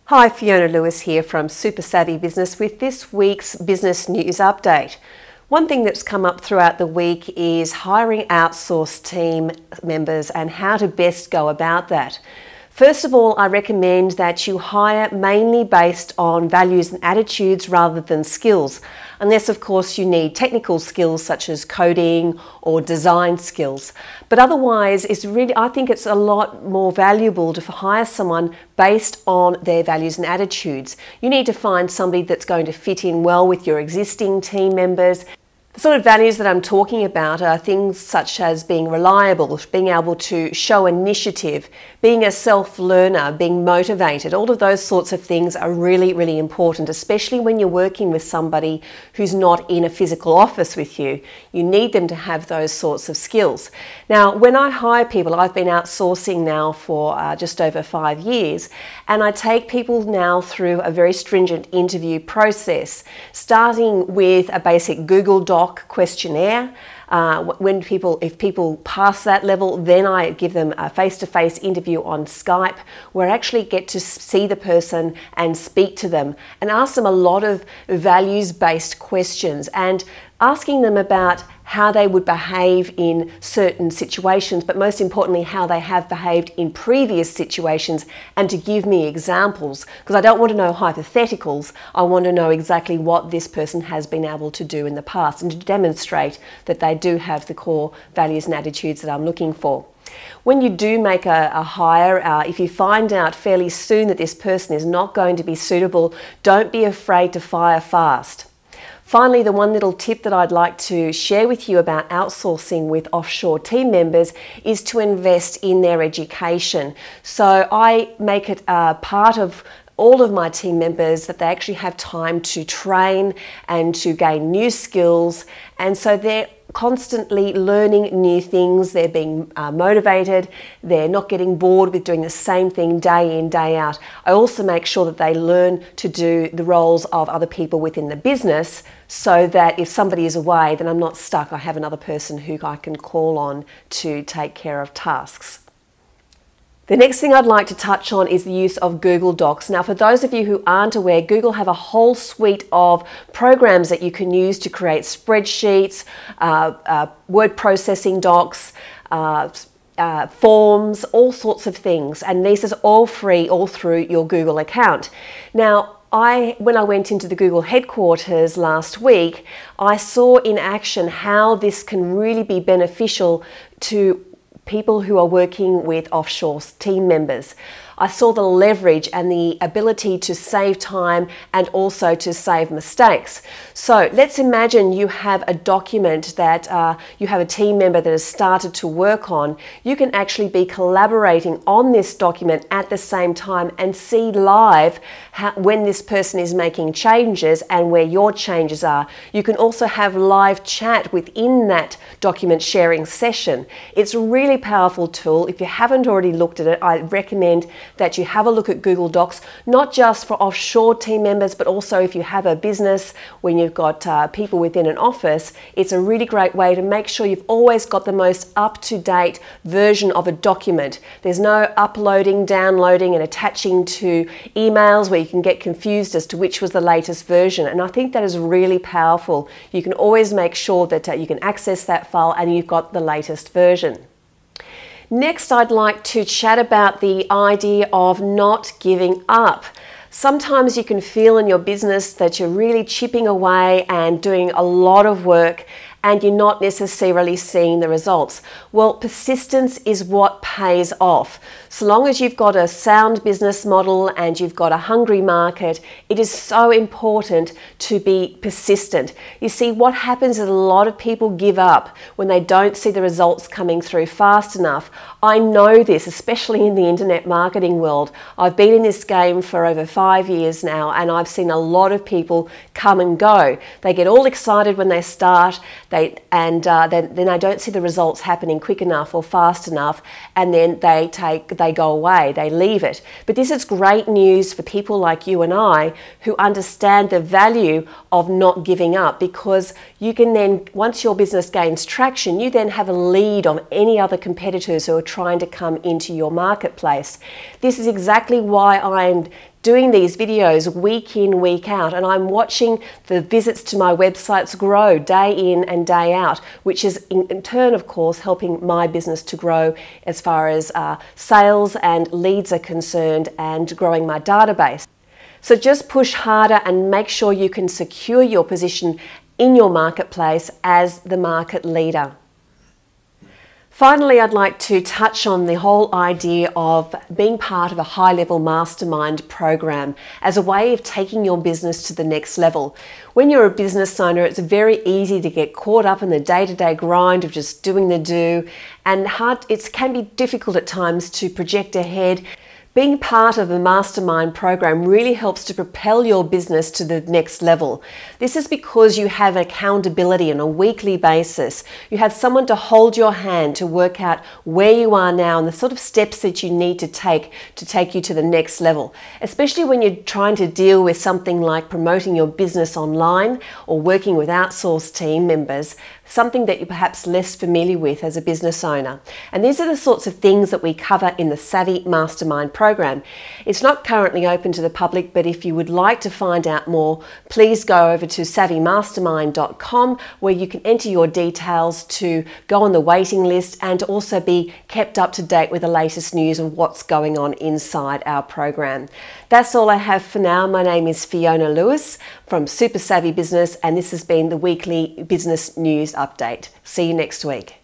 Hi, Fiona Lewis here from Super Savvy Business with this week's business news update. One thing that's come up throughout the week is hiring outsourced team members and how to best go about that. First of all, I recommend that you hire mainly based on values and attitudes rather than skills, unless of course you need technical skills such as coding or design skills. But otherwise, I think it's a lot more valuable to hire someone based on their values and attitudes. You need to find somebody that's going to fit in well with your existing team members. The sort of values that I'm talking about are things such as being reliable, being able to show initiative, being a self-learner, being motivated. All of those sorts of things are really, really important, especially when you're working with somebody who's not in a physical office with you. You need them to have those sorts of skills. Now, when I hire people, I've been outsourcing now for just over 5 years, and I take people now through a very stringent interview process, starting with a basic Google Doc questionnaire. If people pass that level, then I give them a face-to-face interview on Skype where I actually get to see the person and speak to them and ask them a lot of values-based questions and asking them about how they would behave in certain situations, but most importantly, how they have behaved in previous situations, and to give me examples, because I don't want to know hypotheticals. I want to know exactly what this person has been able to do in the past and to demonstrate that they do have the core values and attitudes that I'm looking for. When you do make a hire, if you find out fairly soon that this person is not going to be suitable, don't be afraid to fire fast. Finally, the one little tip that I'd like to share with you about outsourcing with offshore team members is to invest in their education. So I make it a part of all of my team members that they actually have time to train and to gain new skills, and so they're constantly learning new things. They're being motivated. They're not getting bored with doing the same thing day in, day out. I also make sure that they learn to do the roles of other people within the business, so that if somebody is away, then I'm not stuck. I have another person who I can call on to take care of tasks. The next thing I'd like to touch on is the use of Google Docs. Now, for those of you who aren't aware, Google have a whole suite of programs that you can use to create spreadsheets, word processing docs, forms, all sorts of things. And this is all free, all through your Google account. Now, when I went into the Google headquarters last week, I saw in action how this can really be beneficial to people who are working with offshore team members. I saw the leverage and the ability to save time and also to save mistakes. So let's imagine you have a document that you have a team member that has started to work on. You can actually be collaborating on this document at the same time and see live when this person is making changes and where your changes are. You can also have live chat within that document sharing session. It's a really powerful tool. If you haven't already looked at it, I recommend that you have a look at Google Docs, not just for offshore team members, but also if you have a business when you've got people within an office. It's a really great way to make sure you've always got the most up-to-date version of a document. There's no uploading, downloading and attaching to emails where you can get confused as to which was the latest version, and I think that is really powerful. You can always make sure that you can access that file and you've got the latest version. Next, I'd like to chat about the idea of not giving up. Sometimes you can feel in your business that you're really chipping away and doing a lot of work and you're not necessarily seeing the results. Well, persistence is what pays off. So long as you've got a sound business model and you've got a hungry market, it is so important to be persistent. You see, what happens is a lot of people give up when they don't see the results coming through fast enough. I know this, especially in the internet marketing world. I've been in this game for over 5 years now, and I've seen a lot of people come and go. They get all excited when they start, then I don't see the results happening quick enough or fast enough, and then they go away, they leave it. But this is great news for people like you and I who understand the value of not giving up, because you can then, once your business gains traction, you then have a lead on any other competitors who are trying to come into your marketplace. This is exactly why I'm doing these videos week in, week out, and I'm watching the visits to my websites grow day in and day out, which is in turn, of course, helping my business to grow as far as sales and leads are concerned, and growing my database. So just push harder and make sure you can secure your position in your marketplace as the market leader. Finally, I'd like to touch on the whole idea of being part of a high-level mastermind program as a way of taking your business to the next level. When you're a business owner, it's very easy to get caught up in the day-to-day grind of just doing the do, and it can be difficult at times to project ahead. Being part of the mastermind program really helps to propel your business to the next level. This is because you have accountability on a weekly basis. You have someone to hold your hand to work out where you are now and the sort of steps that you need to take you to the next level. Especially when you're trying to deal with something like promoting your business online or working with outsourced team members, something that you're perhaps less familiar with as a business owner. And these are the sorts of things that we cover in the Savvy Mastermind program. It's not currently open to the public, but if you would like to find out more, please go over to savvymastermind.com, where you can enter your details to go on the waiting list and to also be kept up to date with the latest news and what's going on inside our program. That's all I have for now. My name is Fiona Lewis from Super Savvy Business, and this has been the weekly business news update. See you next week.